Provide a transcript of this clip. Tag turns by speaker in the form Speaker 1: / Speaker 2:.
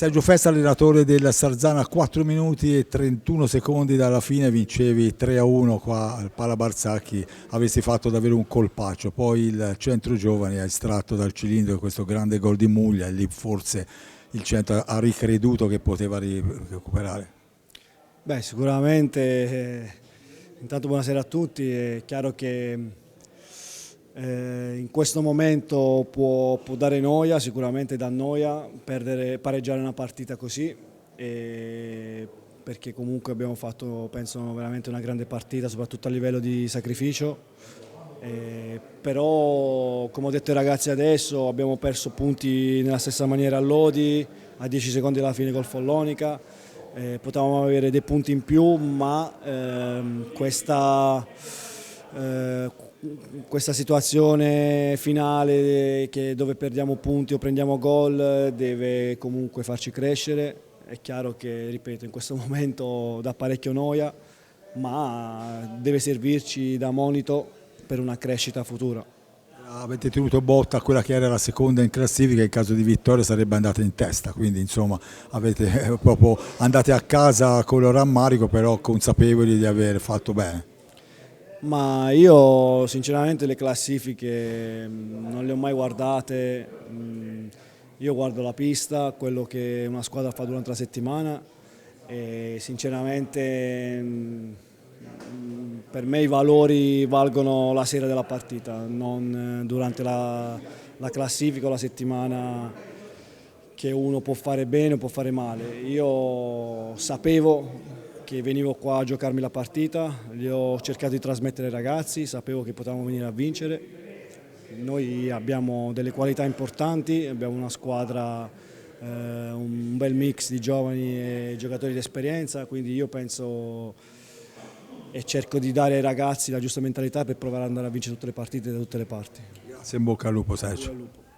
Speaker 1: Sergio Festa, allenatore del Sarzana, 4 minuti e 31 secondi dalla fine, vincevi 3-1 qua al Pala Barzacchi, avresti fatto davvero un colpaccio, poi il centro giovani ha estratto dal cilindro questo grande gol di Muglia e lì forse il centro ha ricreduto che poteva recuperare.
Speaker 2: Beh, sicuramente, intanto buonasera a tutti, è chiaro che in questo momento può dare noia, sicuramente dà noia pareggiare una partita così, perché comunque abbiamo fatto, penso, veramente una grande partita, soprattutto a livello di sacrificio. Però, come ho detto ai ragazzi adesso, abbiamo perso punti nella stessa maniera a Lodi, a 10 secondi alla fine col Follonica. Potevamo avere dei punti in più, ma questa situazione finale dove perdiamo punti o prendiamo gol deve comunque farci crescere. È chiaro che, ripeto, in questo momento dà parecchio noia, ma deve servirci da monito per una crescita futura.
Speaker 1: Avete tenuto botta a quella che era la seconda in classifica, in caso di vittoria sarebbe andata in testa, quindi insomma avete proprio andate a casa con il rammarico, però consapevoli di aver fatto bene.
Speaker 2: Ma io sinceramente le classifiche non le ho mai guardate, io guardo la pista, quello che una squadra fa durante la settimana e sinceramente per me i valori valgono la sera della partita, non durante la classifica o la settimana che uno può fare bene o può fare male. Io sapevo che venivo qua a giocarmi la partita, gli ho cercato di trasmettere ai ragazzi, sapevo che potevamo venire a vincere. Noi abbiamo delle qualità importanti, abbiamo una squadra, un bel mix di giovani e giocatori di esperienza, quindi io penso e cerco di dare ai ragazzi la giusta mentalità per provare ad andare a vincere tutte le partite da tutte le parti.
Speaker 1: Grazie, in bocca al lupo Sergio.